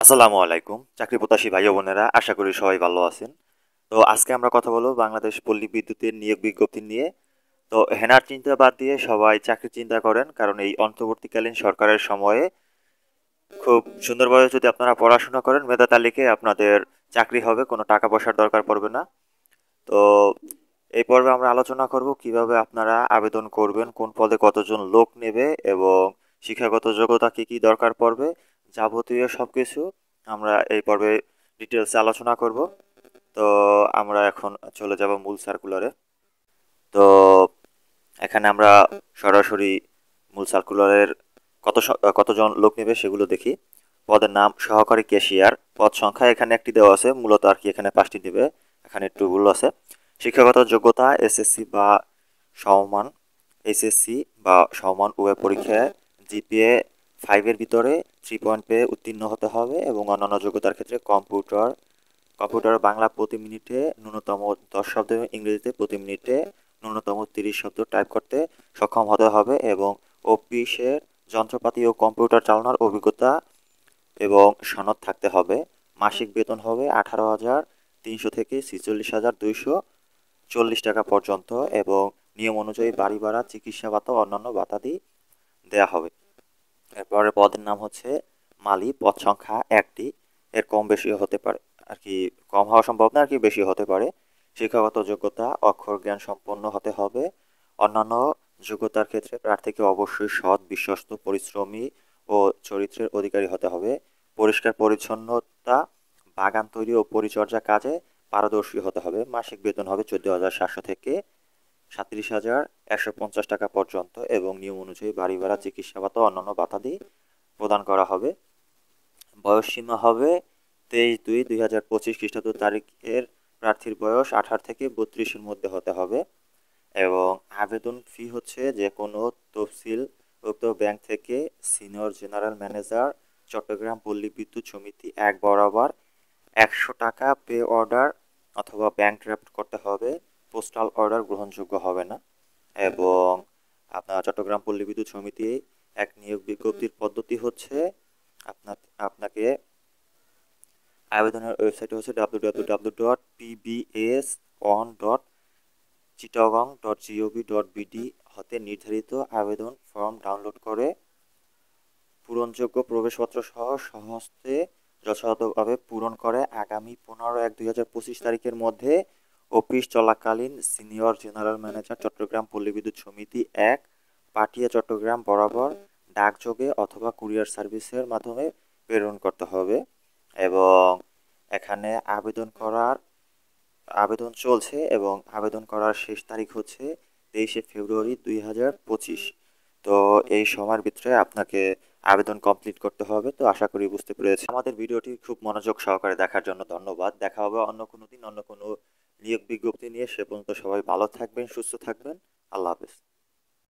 আসসালামু আলাইকুম চাকরি প্রত্যাশী ভাই ও বোনেরা, আশা করি সবাই ভালো আছেন। তো আজকে আমরা কথা বলবো বাংলাদেশ পল্লী বিদ্যুতের নিয়োগ বিজ্ঞপ্তি নিয়ে। তো হেনার চিন্তা বাদ দিয়ে সবাই চাকরি চিন্তা করেন, কারণ এই অন্তর্বর্তীকালীন সরকারের সময়ে খুব সুন্দরভাবে যদি আপনারা পড়াশোনা করেন, মেধা তালিকায় আপনাদের চাকরি হবে, কোনো টাকা পয়সার দরকার পড়বে না। তো এই পর্বে আমরা আলোচনা করব কিভাবে আপনারা আবেদন করবেন, কোন পদে কতজন লোক নেবে এবং শিক্ষাগত যোগ্যতা কী কী দরকার পড়বে, যাবতীয় সব কিছু আমরা এই পর্বে ডিটেলসে আলোচনা করব। তো আমরা এখন চলে যাব মূল সার্কুলারে। তো এখানে আমরা সরাসরি মূল সার্কুলারের কতজন লোক নেবে সেগুলো দেখি। পদের নাম সহকারী ক্যাশিয়ার, পদ সংখ্যা এখানে একটি দেওয়া আছে, মূলত আর কি এখানে 5টি দেবে, এখানে একটু ভুল আছে। শিক্ষাগত যোগ্যতা এসএসসি বা সমমান, এসএসসি বা সমমান উভয় পরীক্ষায় জিপিএ 5-এর ভিতরে 3 পয়েন্ট পেয়ে উত্তীর্ণ হতে হবে এবং অন্যান্য যোগ্যতার ক্ষেত্রে কম্পিউটার বাংলা প্রতি মিনিটে ন্যূনতম 10 শব্দ, ইংরেজিতে প্রতি মিনিটে ন্যূনতম 30 শব্দ টাইপ করতে সক্ষম হতে হবে এবং অফিসের যন্ত্রপাতি ও কম্পিউটার চালানোর অভিজ্ঞতা এবং সনদ থাকতে হবে। মাসিক বেতন হবে 18,300 থেকে 46,240 টাকা পর্যন্ত এবং নিয়ম অনুযায়ী বাড়ি ভাড়া, চিকিৎসা ভাতা ও অন্যান্য ভাতাদি দেয়া হবে। এরপরে পদের নাম হচ্ছে মালি, পদ সংখ্যা 1টি, এর কম বেশি হতে পারে আর কি, কম হওয়া সম্ভব না আর কি, বেশি হতে পারে। শিক্ষাগত যোগ্যতা অক্ষর জ্ঞান সম্পন্ন হতে হবে। অন্যান্য যোগ্যতার ক্ষেত্রে প্রার্থীকে অবশ্যই সৎ, বিশ্বস্ত, পরিশ্রমী ও চরিত্রের অধিকারী হতে হবে। পরিষ্কার পরিচ্ছন্নতা, বাগান তৈরি ও পরিচর্যা কাজে পারদর্শী হতে হবে। মাসিক বেতন হবে 14,700 থেকে 37,150 টাকা পর্যন্ত এবং নিয়ম অনুযায়ী বাড়ি ভাড়া, চিকিৎসা ভাতা ও অন্যান্য ভাতাদি প্রদান করা হবে। বয়স সীমা হবে 23/2/2025 খ্রিস্টাব্দ তারিখের প্রার্থীর বয়স 18 থেকে 32-এর মধ্যে হতে হবে এবং আবেদন ফি হচ্ছে যে কোনো তফসিল উক্ত ব্যাংক থেকে সিনিয়র জেনারেল ম্যানেজার, চট্টগ্রাম পল্লী বিদ্যুৎ সমিতি 1 বরাবর 100 টাকা পে অর্ডার অথবা ব্যাংক ড্রাফট করতে হবে। পোস্টাল অর্ডার গ্রহণযোগ্য হবে না। এবং আপনার চট্টগ্রাম পল্লী বিদ্যুৎ সমিতি এক নিয়োগ বিজ্ঞপ্তির পদ্ধতি হচ্ছে আপনাকে আবেদনের ওয়েবসাইট হচ্ছে www.pbson.chittagong.gov.bd হতে নির্ধারিত আবেদন ফর্ম ডাউনলোড করে পূরণযোগ্য প্রবেশপত্র সহ স্বহস্তে যথাযথভাবে পূরণ করে আগামী 15/1/2025 তারিখের মধ্যে অফিস চলাকালীন সিনিয়র জেনারেল ম্যানেজার, চট্টগ্রাম পল্লী বিদ্যুৎ সমিতি 1, পাটিয়া, চট্টগ্রাম বরাবর ডাকযোগে অথবা কুরিয়ার সার্ভিসের মাধ্যমে প্রেরণ করতে হবে এবং এখানে আবেদন চলছে এবং আবেদন করার শেষ তারিখ হচ্ছে 23শে ফেব্রুয়ারি 2025। তো এই সময়ের ভিতরে আপনাকে আবেদন কমপ্লিট করতে হবে। তো আশা করি বুঝতে পেরেছি। আমাদের ভিডিওটি খুব মনোযোগ সহকারে দেখার জন্য ধন্যবাদ। দেখা হবে অন্য কোনো দিন অন্য কোনো নিয়োগ বিজ্ঞপ্তি নিয়ে। সে পর্যন্ত সবাই ভালো থাকবেন, সুস্থ থাকবেন। আল্লাহ হাফেজ।